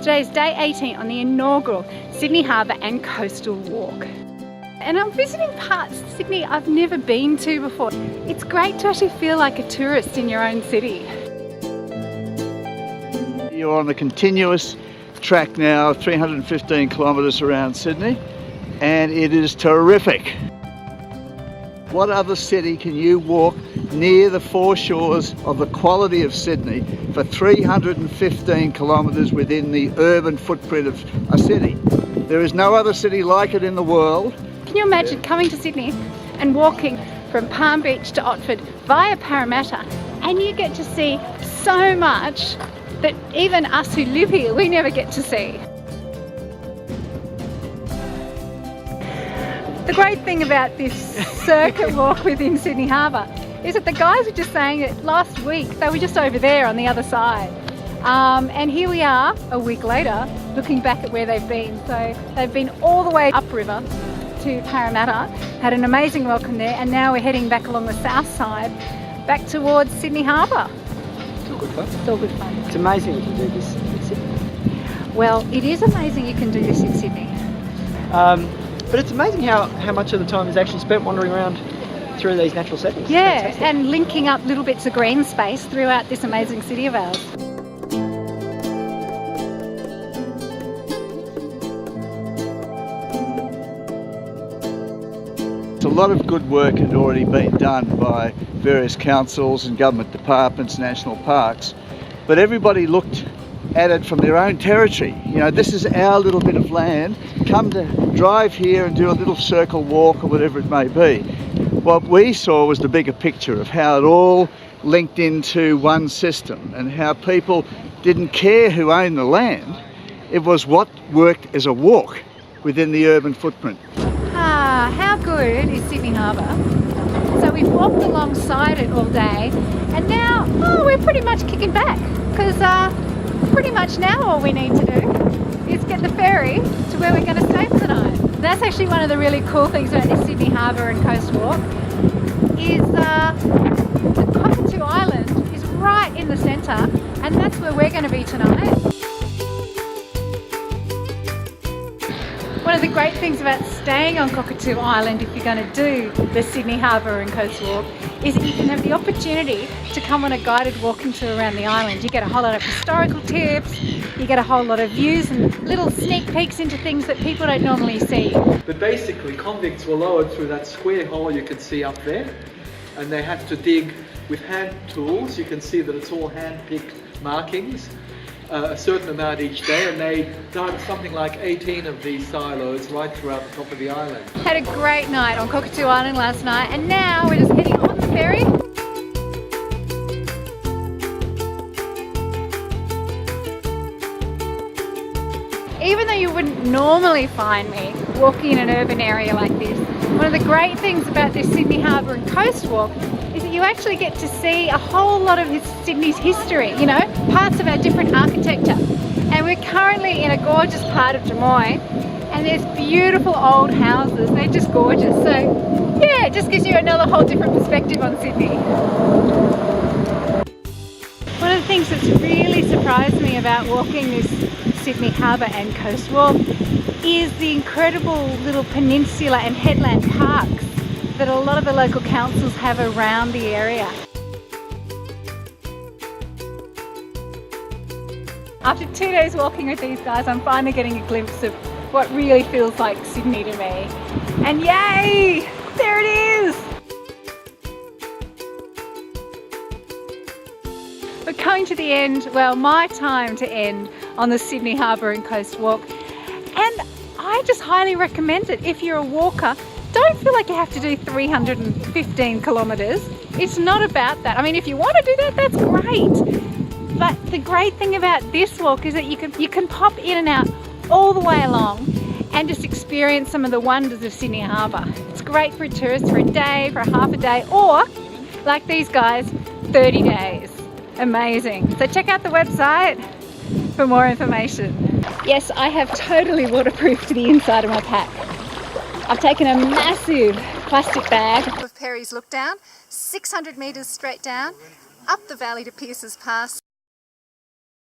Today's day 18 on the inaugural Sydney Harbour and Coastal Walk. And I'm visiting parts of Sydney I've never been to before. It's great to actually feel like a tourist in your own city. You're on a continuous track now, 315 kilometres around Sydney, and it is terrific. What other city can you walk near the foreshores of the quality of Sydney for 315 kilometres within the urban footprint of a city? There is no other city like it in the world. Can you imagine coming to Sydney and walking from Palm Beach to Otford via Parramatta, and you get to see so much that even us who live here, we never get to see. The great thing about this circuit walk within Sydney Harbour is that the guys were just saying that last week they were just over there on the other side. And here we are a week later looking back at where they've been. So they've been all the way upriver to Parramatta, had an amazing welcome there, and now we're heading back along the south side back towards Sydney Harbour. It's all good fun. It's all good fun. It's amazing we can do this in Sydney. Well, it is amazing you can do this in Sydney. But it's amazing how much of the time is actually spent wandering around through these natural settings. Yeah, Fantastic. and linking up little bits of green space throughout this amazing city of ours. A lot of good work had already been done by various councils and government departments, national parks, but everybody looked at it from their own territory. You know, this is our little bit of land. Come to drive here and do a little circle walk or whatever it may be. What we saw was the bigger picture of how it all linked into one system and how people didn't care who owned the land. It was what worked as a walk within the urban footprint. How good is Sydney Harbour? So we've walked alongside it all day, and now we're pretty much kicking back, because pretty much now all we need to do is get the ferry to where we're going to stay for the night. That's actually one of the really cool things about this Sydney Harbour and Coast Walk, is the Cockatoo Island is right in the centre, and that's where we're going to be tonight. One of the great things about staying on Cockatoo Island, if you're going to do the Sydney Harbour and Coast Walk, is that you can have the opportunity to come on a guided walking tour around the island. You get a whole lot of historical tips, you get a whole lot of views and little sneak peeks into things that people don't normally see. But basically, convicts were lowered through that square hole you can see up there, and they had to dig with hand tools. You can see that it's all hand-picked markings, a certain amount each day, and they dug something like 18 of these silos right throughout the top of the island. Had a great night on Cockatoo Island last night, and now we're just heading on the ferry. Even though you wouldn't normally find me walking in an urban area like this, one of the great things about this Sydney Harbour and Coast Walk is that you actually get to see a whole lot of Sydney's history, you know, parts of our different architecture. And we're currently in a gorgeous part of Des Moines, and there's beautiful old houses. They're just gorgeous. So yeah, it just gives you another whole different perspective on Sydney. One of the things that's really surprised me about walking this Sydney Harbour and Coast Walk is the incredible little peninsula and headland parks that a lot of the local councils have around the area. After 2 days walking with these guys, I'm finally getting a glimpse of what really feels like Sydney to me. And yay! There it is! But coming to the end, well, my time to end on the Sydney Harbour and Coast Walk. And I just highly recommend it. If you're a walker, don't feel like you have to do 315 kilometres. It's not about that. I mean, if you want to do that, that's great. But the great thing about this walk is that you can pop in and out all the way along and just experience some of the wonders of Sydney Harbour. It's great for a tourist for a day, for a half a day, or like these guys, 30 days. Amazing. So check out the website for more information. Yes, I have totally waterproofed the inside of my pack. I've taken a massive plastic bag of Perry's Look Down, 600 metres straight down, up the valley to Pierce's Pass.